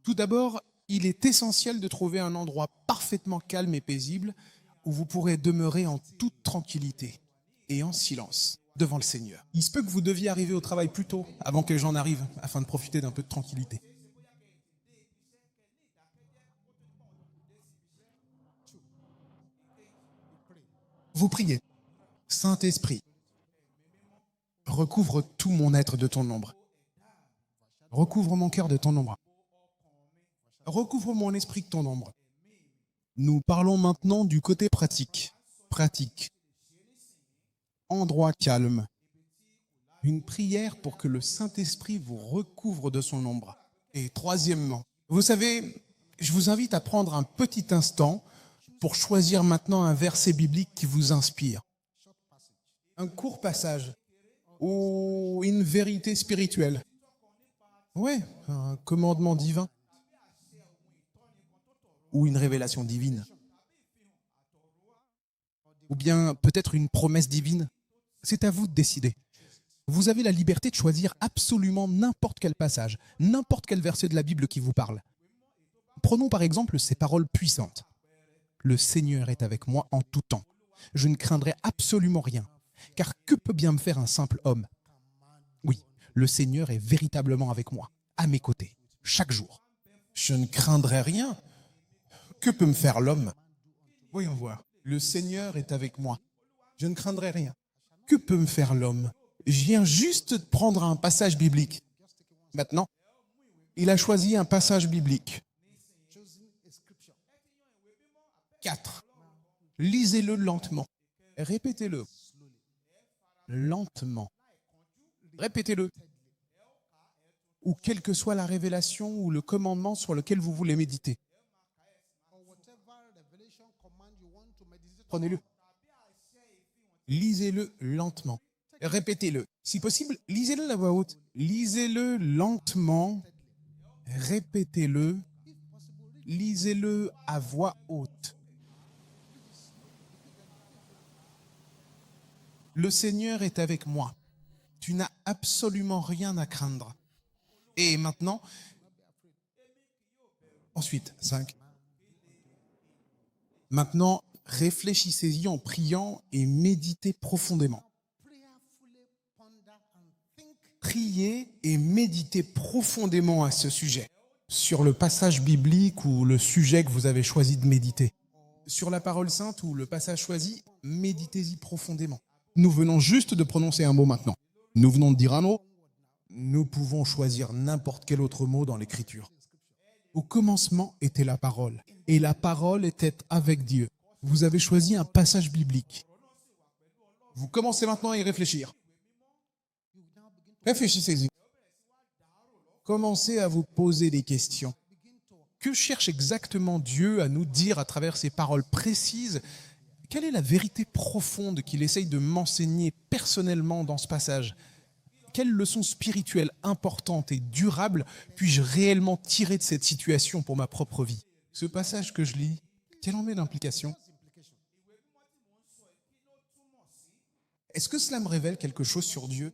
Tout d'abord, il est essentiel de trouver un endroit parfaitement calme et paisible où vous pourrez demeurer en toute tranquillité et en silence devant le Seigneur. Il se peut que vous deviez arriver au travail plus tôt avant que les gens n'arrivent afin de profiter d'un peu de tranquillité. Vous priez. Saint-Esprit, recouvre tout mon être de ton ombre. Recouvre mon cœur de ton ombre. Recouvre mon esprit de ton ombre. Nous parlons maintenant du côté pratique. Pratique. Endroit calme. Une prière pour que le Saint-Esprit vous recouvre de son ombre. Et troisièmement, vous savez, je vous invite à prendre un petit instant pour choisir maintenant un verset biblique qui vous inspire. Un court passage ou une vérité spirituelle. Ouais, un commandement divin ou une révélation divine. Ou bien peut-être une promesse divine. C'est à vous de décider. Vous avez la liberté de choisir absolument n'importe quel passage, n'importe quel verset de la Bible qui vous parle. Prenons par exemple ces paroles puissantes. Le Seigneur est avec moi en tout temps. Je ne craindrai absolument rien. Car que peut bien me faire un simple homme? Oui, le Seigneur est véritablement avec moi, à mes côtés, chaque jour. Je ne craindrai rien. Que peut me faire l'homme? Voyons voir. Le Seigneur est avec moi. Je ne craindrai rien. Que peut me faire l'homme? Je viens juste de prendre un passage biblique. Maintenant, il a choisi un passage biblique. 4. Lisez-le lentement. Répétez-le. Lentement. Répétez-le. Ou quelle que soit la révélation ou le commandement sur lequel vous voulez méditer. Prenez-le. Lisez-le lentement. Répétez-le. Si possible, lisez-le à voix haute. Lisez-le lentement. Répétez-le. Lisez-le à voix haute. Le Seigneur est avec moi. Tu n'as absolument rien à craindre. Et maintenant, ensuite, 5. Maintenant, réfléchissez-y en priant et méditez profondément. Priez et méditez profondément à ce sujet, sur le passage biblique ou le sujet que vous avez choisi de méditer. Sur la parole sainte ou le passage choisi, méditez-y profondément. Nous venons juste de prononcer un mot maintenant. Nous venons de dire un mot. Nous pouvons choisir n'importe quel autre mot dans l'Écriture. Au commencement était la parole, et la parole était avec Dieu. Vous avez choisi un passage biblique. Vous commencez maintenant à y réfléchir. Réfléchissez-y. Commencez à vous poser des questions. Que cherche exactement Dieu à nous dire à travers ces paroles précises? Quelle est la vérité profonde qu'il essaye de m'enseigner personnellement dans ce passage? Quelle leçon spirituelle importante et durable puis-je réellement tirer de cette situation pour ma propre vie? Ce passage que je lis, quelle en est l'implication? Est-ce que cela me révèle quelque chose sur Dieu?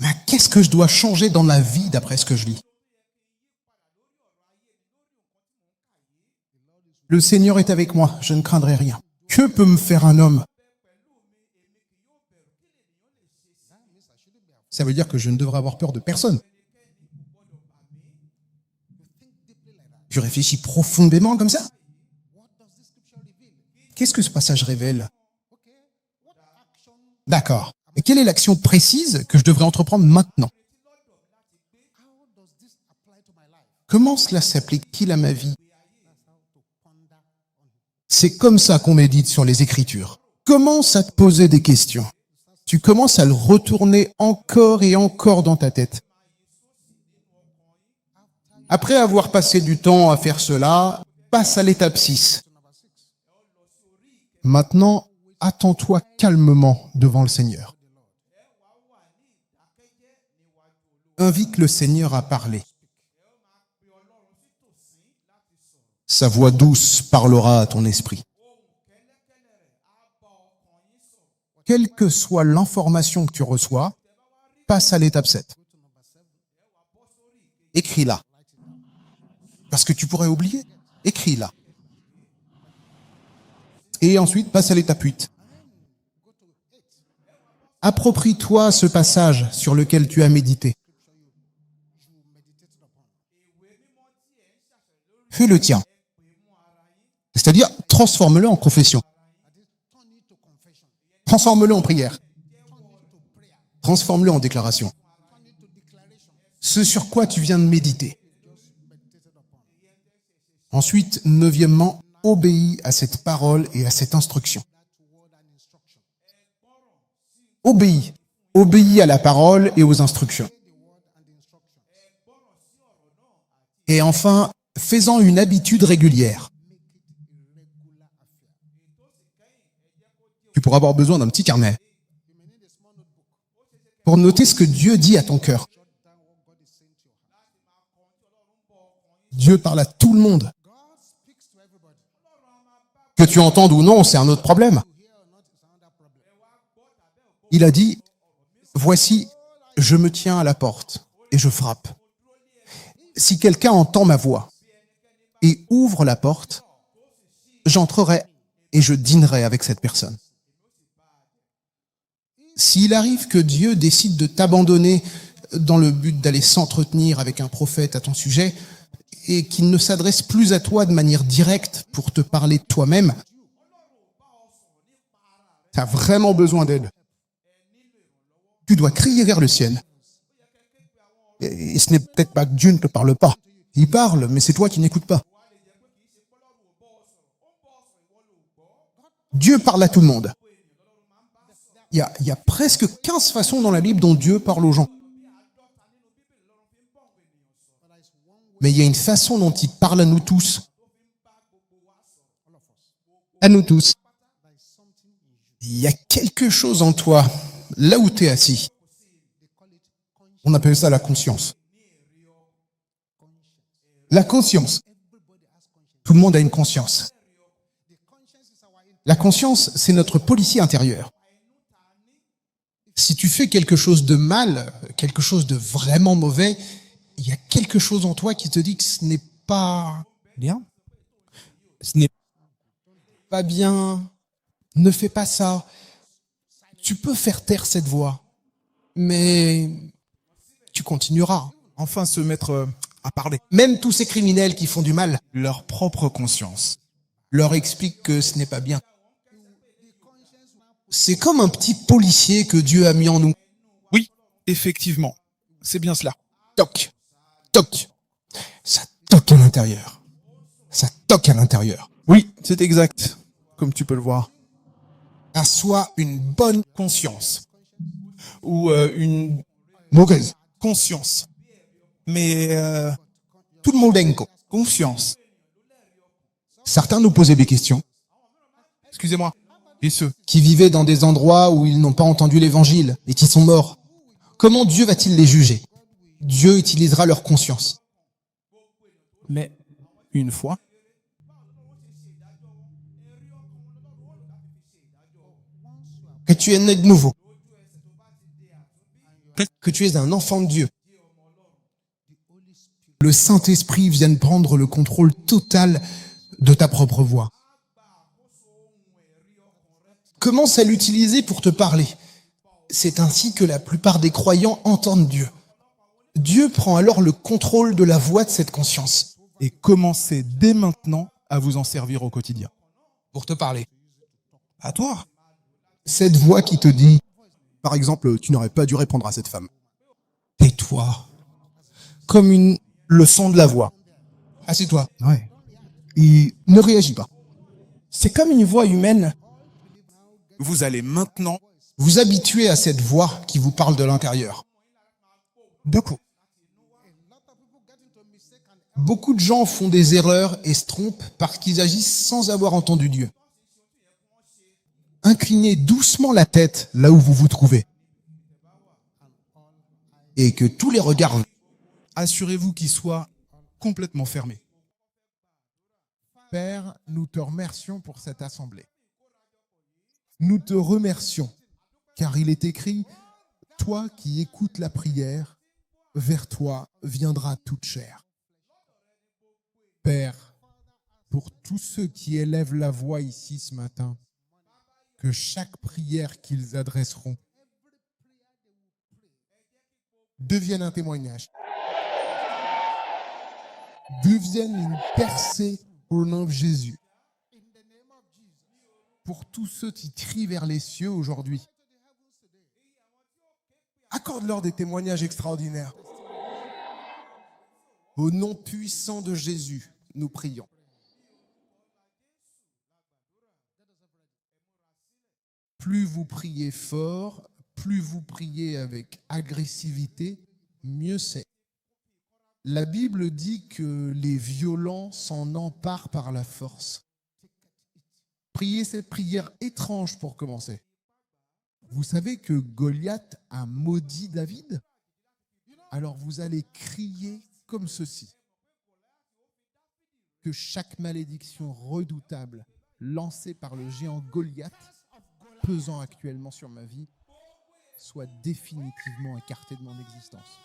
Mais qu'est-ce que je dois changer dans ma vie d'après ce que je lis? Le Seigneur est avec moi, je ne craindrai rien. Que peut me faire un homme? Ça veut dire que je ne devrais avoir peur de personne. Je réfléchis profondément comme ça. Qu'est-ce que ce passage révèle? D'accord. Et quelle est l'action précise que je devrais entreprendre maintenant? Comment cela s'applique-t-il à ma vie? C'est comme ça qu'on médite sur les Écritures. Commence à te poser des questions. Tu commences à le retourner encore et encore dans ta tête. Après avoir passé du temps à faire cela, passe à l'étape 6. Maintenant, attends-toi calmement devant le Seigneur. Invite le Seigneur à parler. Sa voix douce parlera à ton esprit. Quelle que soit l'information que tu reçois, passe à l'étape 7. écris-la. Parce que tu pourrais oublier, écris-la. Et ensuite, passe à l'étape 8. Approprie-toi ce passage sur lequel tu as médité. Fais le tien. C'est-à-dire, transforme-le en confession. Transforme-le en prière. Transforme-le en déclaration. Ce sur quoi tu viens de méditer. Ensuite, neuvièmement, obéis à cette parole et à cette instruction. Obéis. Obéis à la parole et aux instructions. Et enfin, fais-en une habitude régulière. Tu pourras avoir besoin d'un petit carnet pour noter ce que Dieu dit à ton cœur. Dieu parle à tout le monde. Que tu entendes ou non, c'est un autre problème. Il a dit, voici, je me tiens à la porte et je frappe. Si quelqu'un entend ma voix et ouvre la porte, j'entrerai et je dînerai avec cette personne. S'il arrive que Dieu décide de t'abandonner dans le but d'aller s'entretenir avec un prophète à ton sujet et qu'il ne s'adresse plus à toi de manière directe pour te parler de toi-même, tu as vraiment besoin d'aide. Tu dois crier vers le ciel. Et ce n'est peut-être pas que Dieu ne te parle pas. Il parle, mais c'est toi qui n'écoutes pas. Dieu parle à tout le monde. Il y a presque 15 façons dans la Bible dont Dieu parle aux gens. Mais il y a une façon dont il parle à nous tous. À nous tous. Il y a quelque chose en toi, là où tu es assis. On appelle ça la conscience. La conscience. Tout le monde a une conscience. La conscience, c'est notre policier intérieur. Si tu fais quelque chose de mal, quelque chose de vraiment mauvais, il y a quelque chose en toi qui te dit que ce n'est pas bien. Ce n'est pas bien. Ne fais pas ça. Tu peux faire taire cette voix, mais tu continueras. Enfin se mettre à parler. Même tous ces criminels qui font du mal Leur propre conscience. leur expliquent que ce n'est pas bien. C'est comme un petit policier que Dieu a mis en nous. Oui, effectivement. C'est bien cela. Toc, toc. Ça toque à l'intérieur. Ça toque à l'intérieur. Oui, c'est exact. Comme tu peux le voir. Assois une bonne conscience. Ou une Mauvaise. conscience. Mais Tout le monde a une confiance. Certains nous posaient des questions. Excusez-moi. Et ceux Qui vivaient dans des endroits où ils n'ont pas entendu l'évangile et qui sont morts. Comment Dieu va-t-il les juger? Dieu utilisera leur conscience. Mais une fois, Que tu es né de nouveau. Que tu es un enfant de Dieu. Le Saint-Esprit vienne prendre le contrôle total de ta propre voix. Commence à l'utiliser pour te parler. C'est ainsi que la plupart des croyants entendent Dieu. Dieu prend alors le contrôle de la voix de cette conscience et commencez dès maintenant à vous en servir au quotidien. pour te parler. À toi. Cette voix qui te dit Par exemple, tu n'aurais pas dû répondre à cette femme. « Tais-toi » comme une leçon de la voix. Assieds-toi. Ouais. Et ne réagis pas. C'est comme une voix humaine. Vous allez maintenant. Vous habituez à cette voix qui vous parle de l'intérieur. D'accord. Beaucoup de gens font des erreurs et se trompent parce qu'ils agissent sans avoir entendu Dieu. Inclinez doucement la tête là où vous vous trouvez. Et que tous les regards... Assurez-vous qu'il soit complètement fermé. Père, nous te remercions pour cette assemblée. Nous te remercions, car il est écrit, toi qui écoutes la prière, vers toi viendra toute chair. Père, pour tous ceux qui élèvent la voix ici ce matin, que chaque prière qu'ils adresseront devienne un témoignage, devienne une percée au nom de Jésus. Pour tous ceux qui crient vers les cieux aujourd'hui, accorde-leur des témoignages extraordinaires. Au nom puissant de Jésus, nous prions. Plus vous priez fort, plus vous priez avec agressivité, mieux c'est. La Bible dit que les violents s'en emparent par la force. Priez cette prière étrange pour commencer. Vous savez que Goliath a maudit David? Alors vous allez crier comme ceci. Que chaque malédiction redoutable lancée par le géant Goliath, pesant actuellement sur ma vie, soit définitivement écartée de mon existence.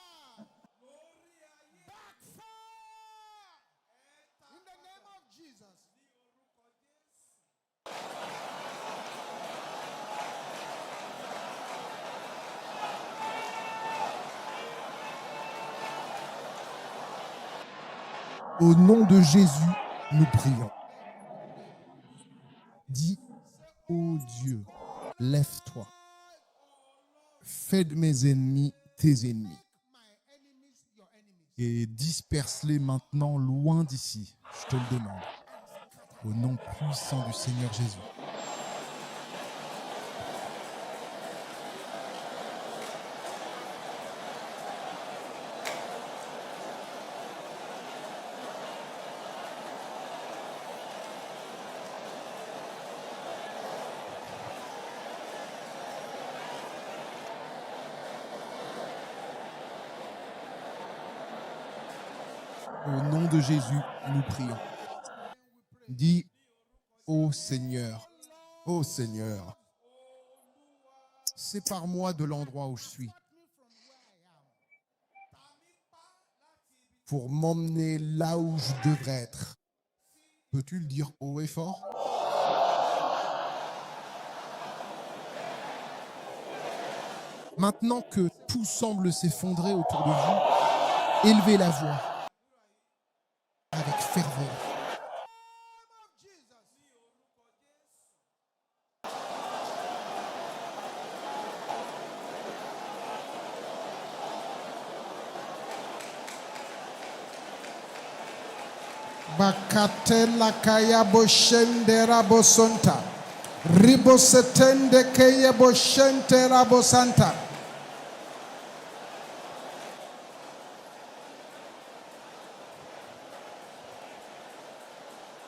Au nom de Jésus, nous prions. Dis, ô Dieu, lève-toi. Fais de mes ennemis tes ennemis. Et disperse-les maintenant loin d'ici. Je te le demande. Au nom puissant du Seigneur Jésus. Au nom de Jésus, nous prions. Dis, ô Seigneur, sépare-moi de l'endroit où je suis pour m'emmener là où je devrais être. Peux-tu le dire haut et fort? Maintenant que tout semble s'effondrer autour de vous, élevez la voix avec ferveur. Bakatela kaya boshendera bosonta. Ribosetende kaya boshentera bosanta.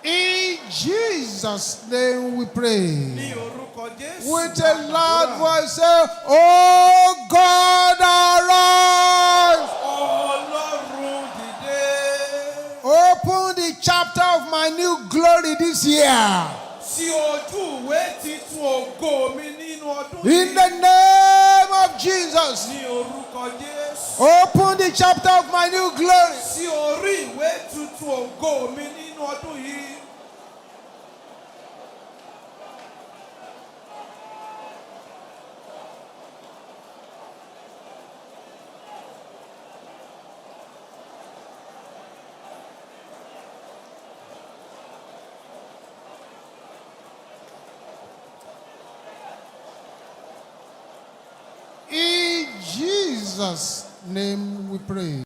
In Jesus' name we pray. With a loud voice, say, oh God, arise. Open the chapter of my new glory this year. In the name of Jesus. Open the chapter of my new glory. In Jesus' name we pray.